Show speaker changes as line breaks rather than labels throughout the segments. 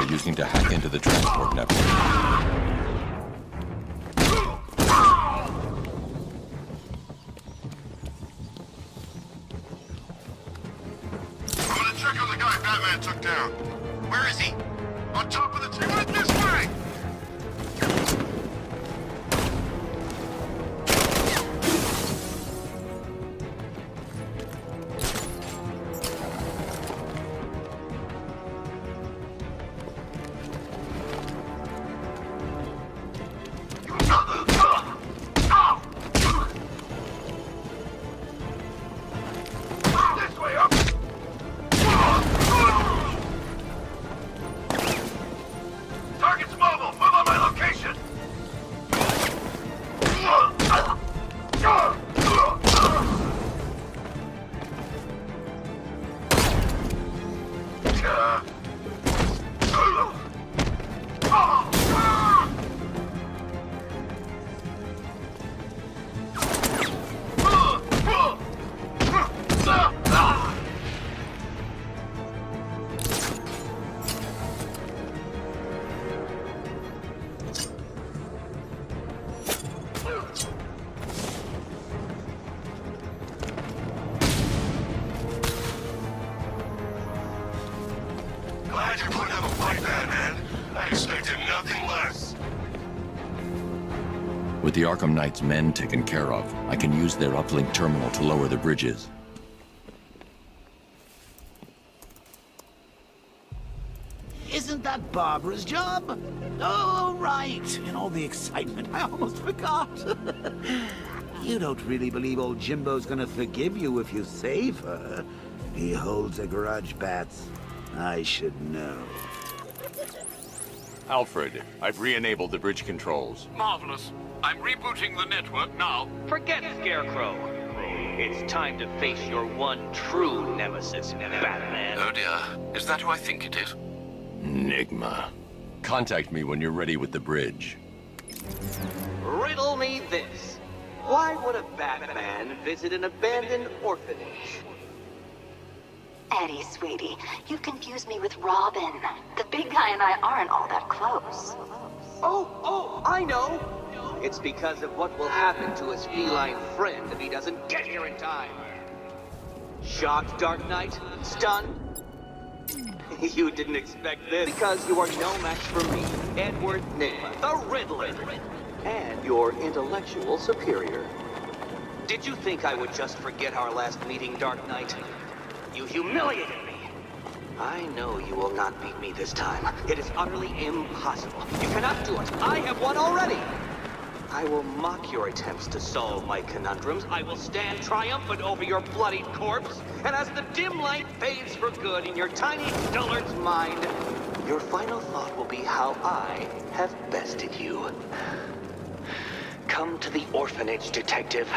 they're using to hack into the transport network.
Check on the guy Batman took down. Where is he? On top of the tree. Right this way! This way up! Target's mobile! Move on my location! Glad you're putting up a fight, Batman. I expected nothing less.
With the Arkham Knight's men taken care of, I can use their uplink terminal to lower the bridges.
Isn't that Barbara's job? Oh, right. In all the excitement, I almost forgot. You don't really believe old Jimbo's gonna forgive you if you save her. He holds a grudge, Bats. I should know.
Alfred, I've re-enabled the bridge controls.
Marvelous. I'm rebooting the network now.
Forget Scarecrow. It's time to face your one true nemesis, Batman.
Oh dear. Is that who I think it is?
Enigma. Contact me when you're ready with the bridge.
Riddle me this. Why would a Batman visit an abandoned orphanage?
Eddie, sweetie, you confused me with Robin. The big guy and I aren't all that close.
Oh, I know. It's because of what will happen to his feline friend if he doesn't get here in time. Shocked, Dark Knight? Stunned? You didn't expect this because you are no match for me, Edward Nygma, the Riddler, and your intellectual superior. Did you think I would just forget our last meeting, Dark Knight? You humiliated me. I know you will not beat me this time. It is utterly impossible. You cannot do it. I have won already. I will mock your attempts to solve my conundrums. I will stand triumphant over your bloodied corpse. And as the dim light fades for good in your tiny dullard's mind, your final thought will be how I have bested you. Come to the orphanage, detective,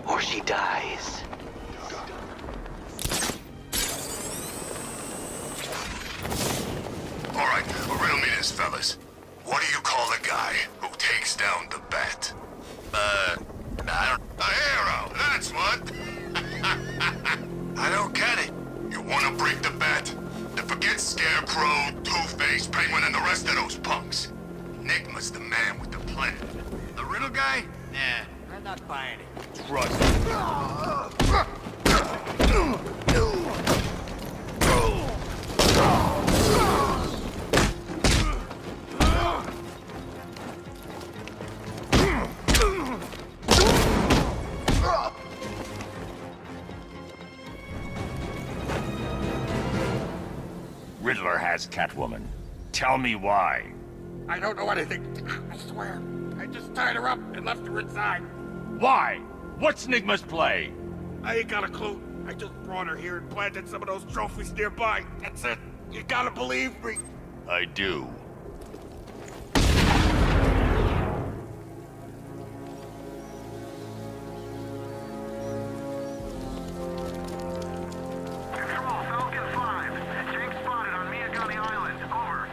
or she dies.
All right, riddle me this, fellas. What do you call a guy who takes down the Bat? I don't... A hero, that's what! I don't get it. You wanna break the Bat? Then forget Scarecrow, Two-Face, Penguin, and the rest of those punks. Enigma's the man with the plan. The riddle guy? Nah, I'm not buying it. Trust me.
Riddler has Catwoman. Tell me why.
I don't know anything. I swear. I just tied her up and left her inside.
Why? What's Nygma's play?
I ain't got a clue. I just brought her here and planted some of those trophies nearby. That's it. You gotta believe me.
I do.
Control, Falcon 5. Jake spotted on Miagani Island. Over.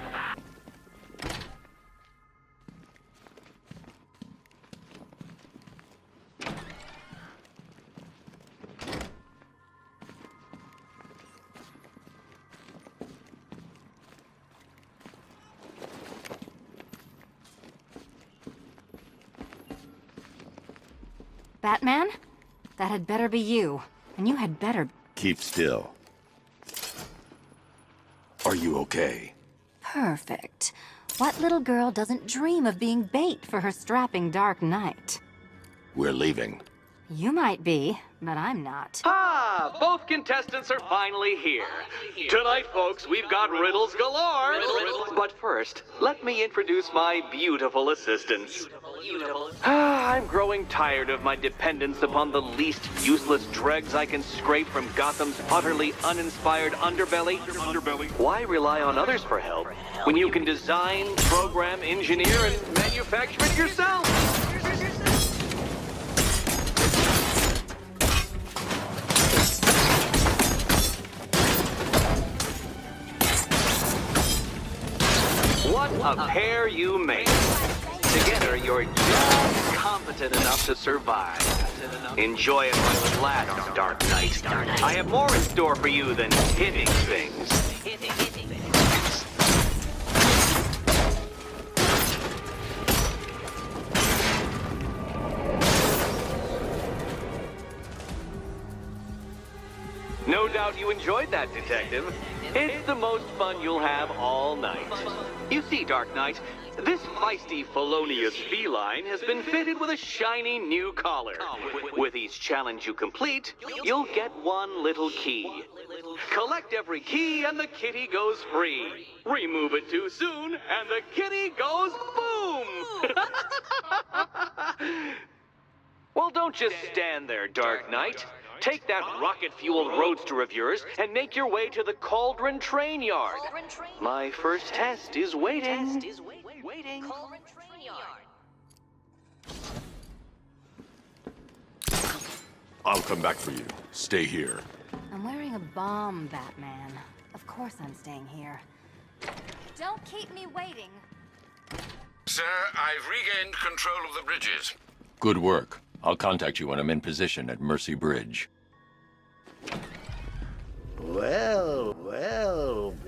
Batman? That had better be you. And you had better...
Keep still. Are you okay?
Perfect. What little girl doesn't dream of being bait for her strapping Dark Knight?
We're leaving.
You might be, but I'm not.
Ah, both contestants are finally here. Tonight, folks, we've got riddles galore. But first, let me introduce my beautiful assistants. I'm growing tired of my dependence upon the least useless dregs I can scrape from Gotham's utterly uninspired underbelly. Why rely on others for help when you can design, program, engineer, and manufacture it yourself? What a pair you make. Together, you're just competent enough to survive. Enjoy it while it lasts, Dark Knight. I have more in store for you than hitting things. No doubt you enjoyed that, Detective. It's the most fun you'll have all night. You see, Dark Knight, this feisty, felonious feline has been fitted with a shiny new collar. With each challenge you complete, you'll get one little key. Collect every key and the kitty goes free. Remove it too soon and the kitty goes boom! Well, don't just stand there, Dark Knight. Take that rocket-fueled roadster of yours and make your way to the Cauldron Train Yard. My first test is waiting.
I'll come back for you. Stay here.
I'm wearing a bomb, Batman. Of course I'm staying here. Don't keep me waiting.
Sir, I've regained control of the bridges.
Good work. I'll contact you when I'm in position at Mercy Bridge.
Well,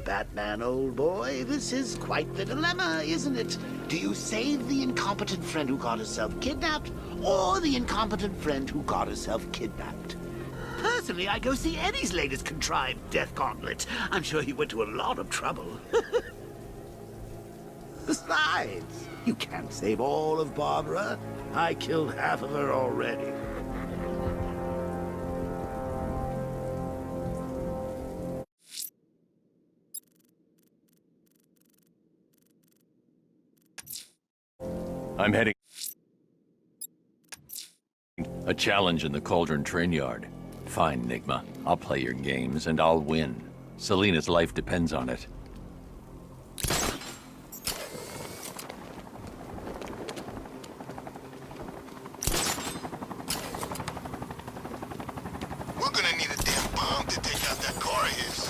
Batman, old boy, this is quite the dilemma, isn't it? Do you save the incompetent friend who got herself kidnapped, or the incompetent friend who got herself kidnapped? Personally, I go see Eddie's latest contrived death gauntlet. I'm sure he went to a lot of trouble. Besides, you can't save all of Barbara. I killed half of her already.
I'm heading... A challenge in the Cauldron Train Yard. Fine, Nigma. I'll play your games and I'll win. Selina's life depends on it.
We're gonna need a damn bomb to take out that car of his.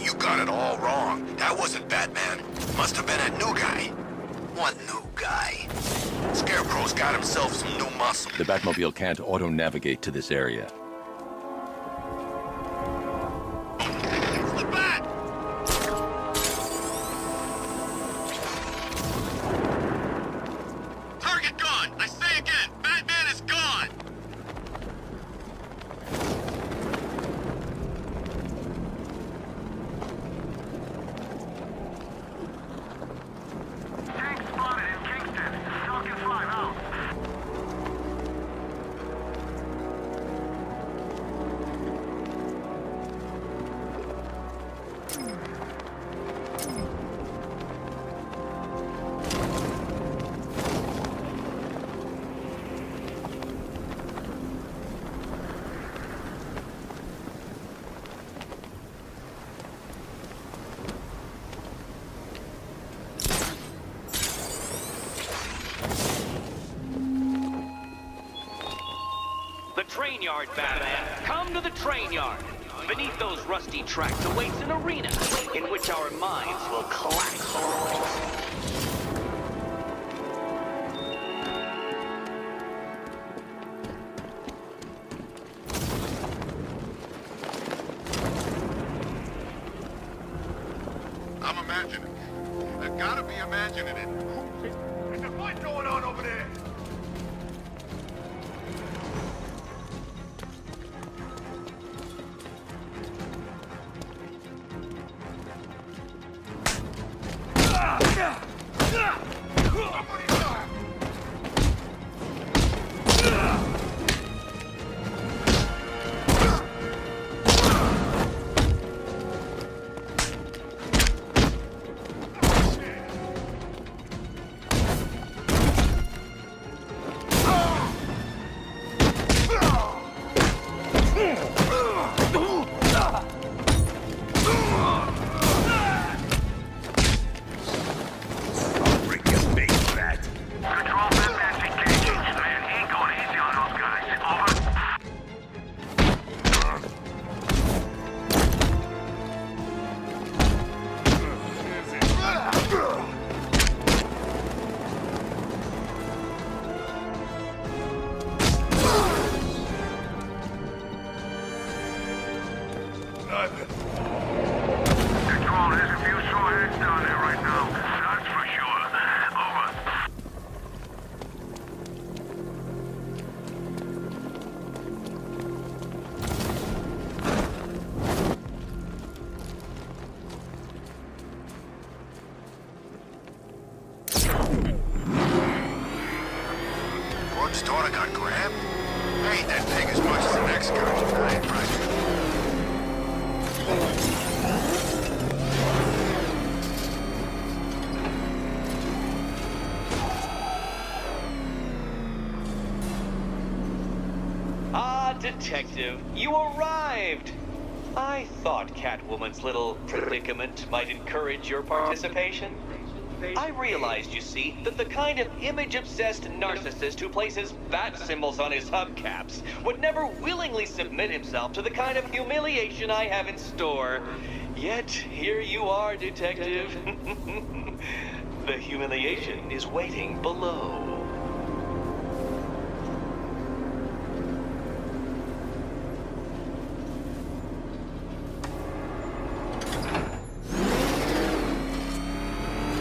You got it all wrong. That wasn't Batman. Must have been that new guy. What new guy? Scarecrow's got himself some new muscle.
The Batmobile can't auto-navigate to this area.
It's the Bat! Target gone! I say again, Batman is gone!
Tank spotted in Kingston. Falcon 5 out.
The train yard, Batman. Come to the train yard. Beneath those rusty tracks awaits an arena in which our minds will collapse.
I'm imagining. I gotta be imagining it.
There's a fight going on over there.
Gordon's daughter got grabbed? I hate that pig as much as the next guy. I ain't right.
Ah, Detective, you arrived! I thought Catwoman's little predicament might encourage your participation. I realized, you see, that the kind of image-obsessed narcissist who places bat symbols on his hubcaps would never willingly submit himself to the kind of humiliation I have in store. Yet, here you are, Detective. The humiliation is waiting below.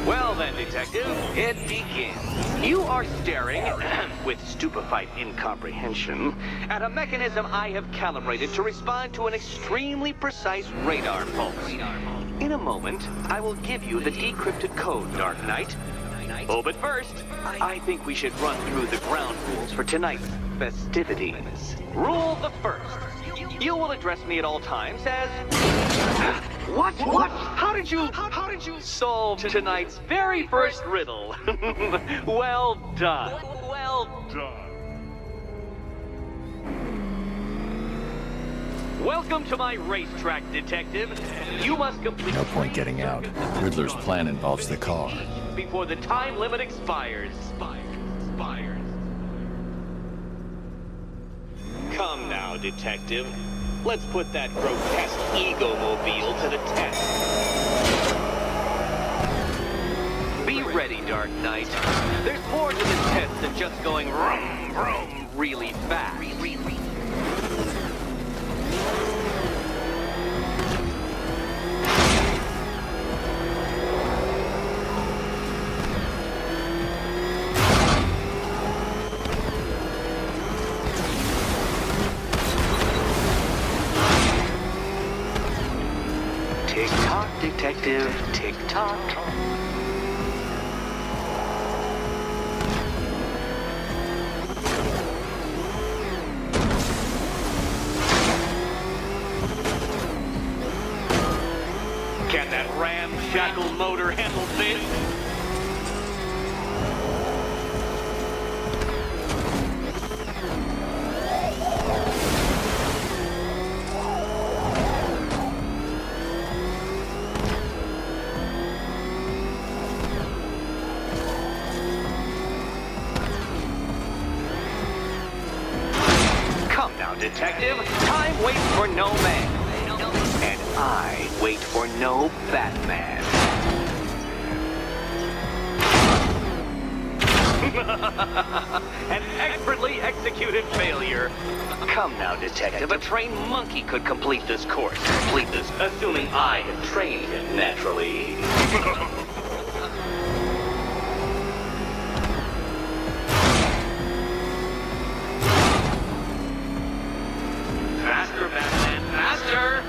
Well then, Detective, it begins. You are staring, with stupefied incomprehension, at a mechanism I have calibrated to respond to an extremely precise radar pulse. In a moment, I will give you the decrypted code, Dark Knight. Oh, but first, I think we should run through the ground rules for tonight's festivities. Rule the first. You will address me at all times as... What? How did you solve tonight's very first riddle? Well done. Well done. Welcome to my racetrack, Detective. You must complete...
No point getting out. Riddler's plan involves the car.
Before the time limit expires. Come now, Detective. Let's put that grotesque ego-mobile to the test. Be ready, Dark Knight. There's more to this test than just going vroom, vroom really fast. Tick-tock, Detective, tick-tock. Can that ramshackle motor handle this? Come now, Detective. Time waits for no man. And I wait for no Batman. An expertly executed failure. Come now, Detective. A trained monkey could complete this course. Assuming I had trained him, naturally. Faster, Batman, faster!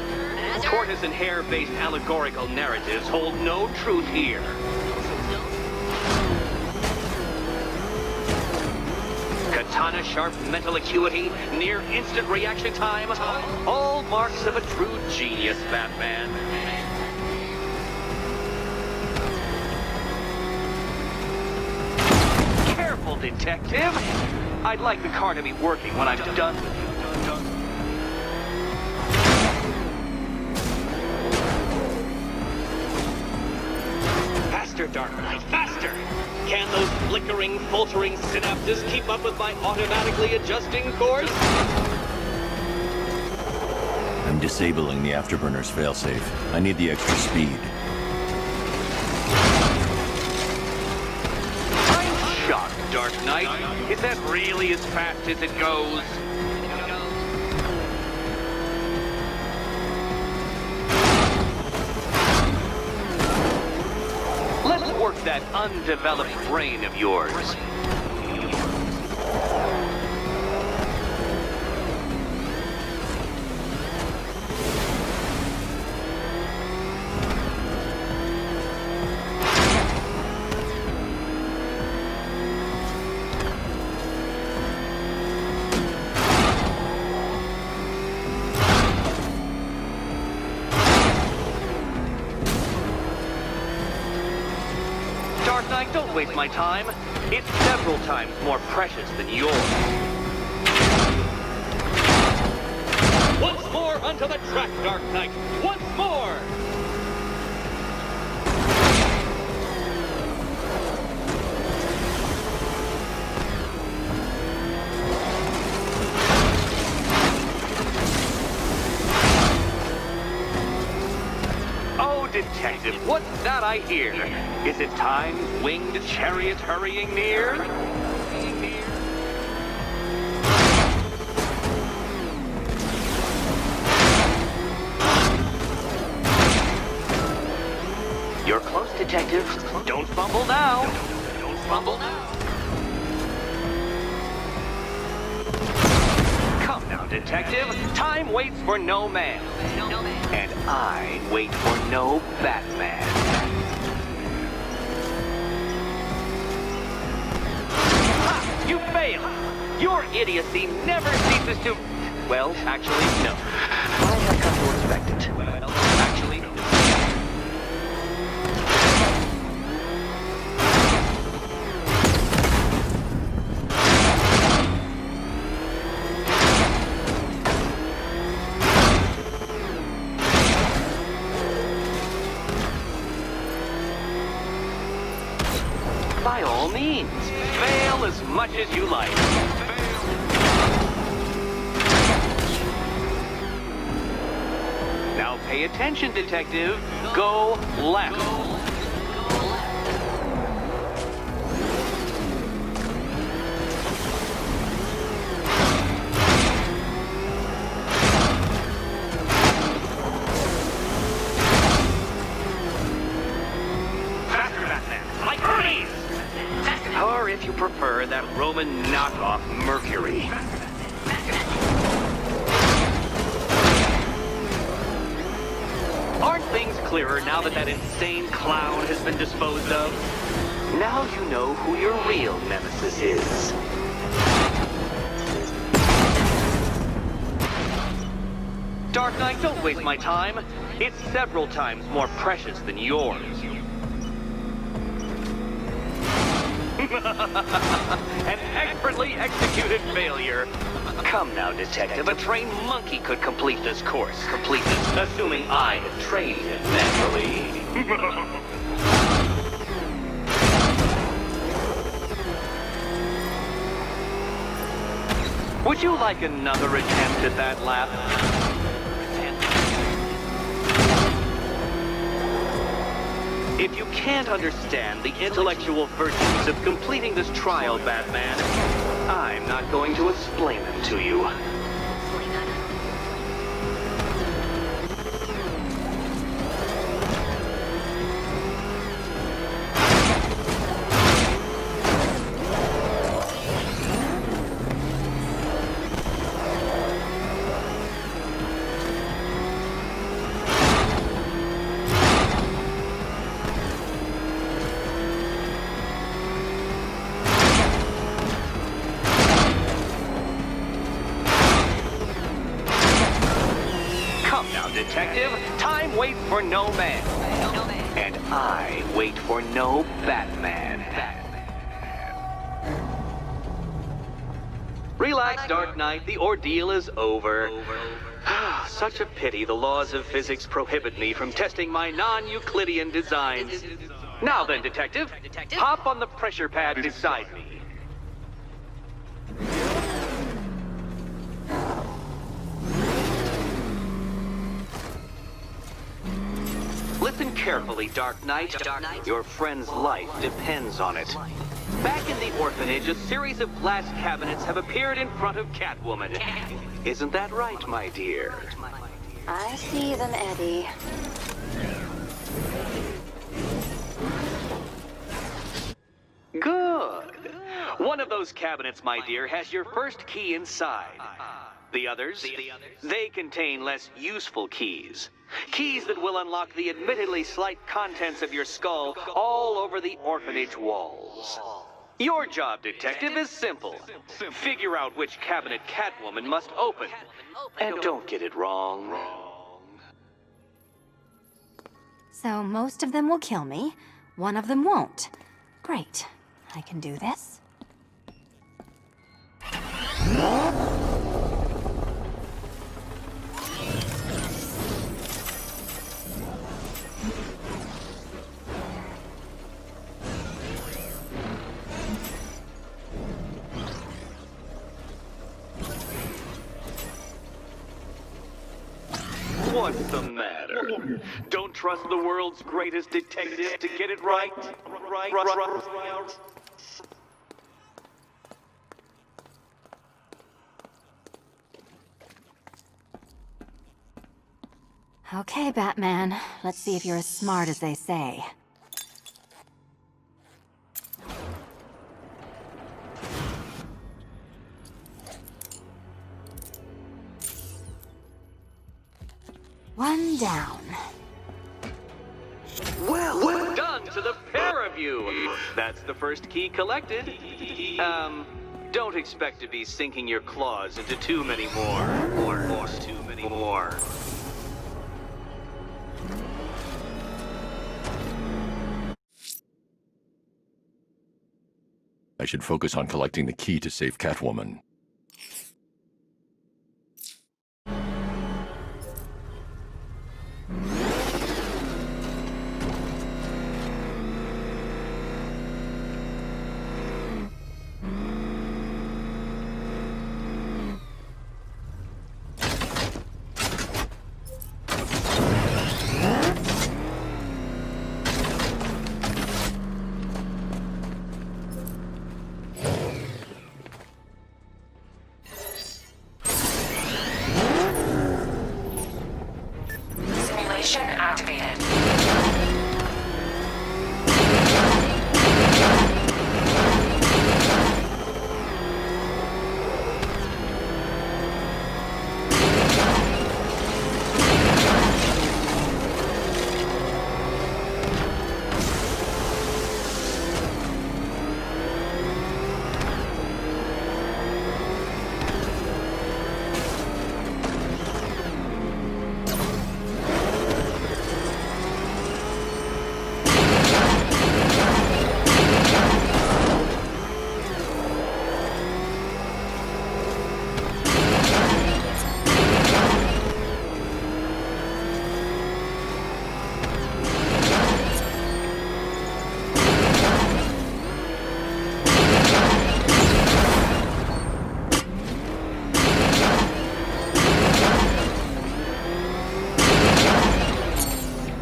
Tortoise and hare-based allegorical narratives hold no truth here. Katana sharp mental acuity, near instant reaction time, all marks of a true genius, Batman. Careful, detective! I'd like the car to be working when I'm done with you. Faster, Dark Knight, faster! Can those flickering, faltering synapses keep up with my automatically adjusting course?
I'm disabling the afterburner's failsafe. I need the extra speed.
I'm shocked, Dark Knight. Is that really as fast as it goes? Let's work that undeveloped brain of yours. Dark Knight, don't waste my time. It's several times more precious than yours. Once more onto the track, Dark Knight. Once more! Oh, Detective, what's that I hear? Is it time's winged chariot hurrying near? You're close, Detective. Don't fumble now. Don't fumble now. Come now, Detective. Time waits for no man. And I wait for no Batman. Ha! You fail! Your idiocy never ceases to... Well, actually, no. I have come to expect it. Well, actually, no. By all means, fail as much as you like. Now pay attention, Detective. Go left. Faster, Batman. Like Hermes! Or if you prefer, that Roman knockoff Mercury. Aren't things clearer now that that insane clown has been disposed of? Now you know who your real nemesis is. Dark Knight, don't waste my time. It's several times more precious than yours. An expertly executed failure. Come now, Detective. A trained monkey could complete this course. Complete this, assuming I had trained him naturally. Would you like another attempt at that lap? If you can't understand the intellectual virtues of completing this trial, Batman, I'm not going to explain them to you. for no man. And I wait for no Batman. Relax, Dark Knight. The ordeal is over. Such a pity the laws of physics prohibit me from testing my non-Euclidean designs. Now then, Detective, hop on the pressure pad beside me. Listen carefully, Dark Knight. Your friend's life depends on it. Back in the orphanage, a series of glass cabinets have appeared in front of Catwoman. Isn't that right, my dear?
I see them, Eddie.
Good. One of those cabinets, my dear, has your first key inside. The others, they contain less useful keys. Keys that will unlock the admittedly slight contents of your skull all over the orphanage walls. Your job, Detective, is simple. Figure out which cabinet Catwoman must open. And don't get it wrong.
So most of them will kill me, one of them won't. Great. I can do this.
What's the matter? Don't trust the world's greatest detective to get it right?
Okay, Batman. Let's see if you're as smart as they say. One down.
Well done to the pair of you. That's the first key collected. Don't expect to be sinking your claws into too many more. Too many more.
I should focus on collecting the key to save Catwoman.
Simulation activated.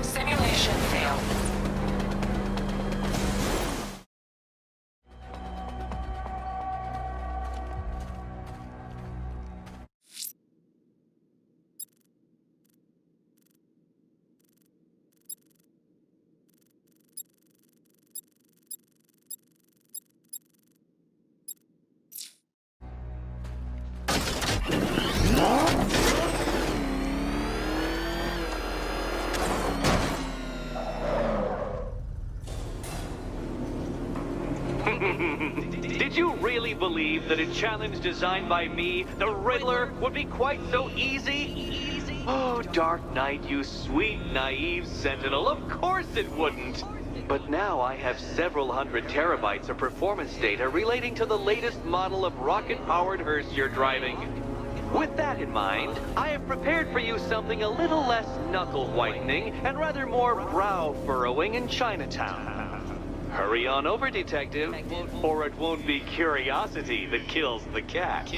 Simulation failed.
Did you really believe that a challenge designed by me, the Riddler, would be quite so easy? Oh, Dark Knight, you sweet, naive sentinel, of course it wouldn't! But now I have several hundred terabytes of performance data relating to the latest model of rocket-powered hearse you're driving. With that in mind, I have prepared for you something a little less knuckle-whitening and rather more brow-furrowing in Chinatown. Hurry on over, detective, or it won't be curiosity that kills the cat.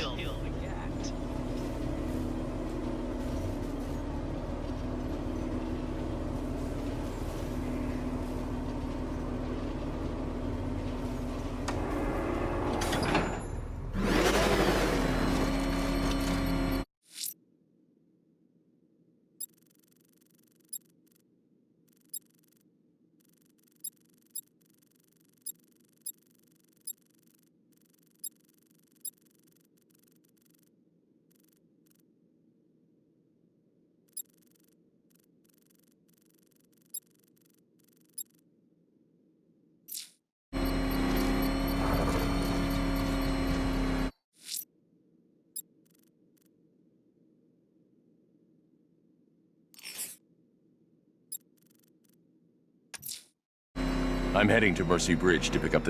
I'm heading to Mercy Bridge to pick up the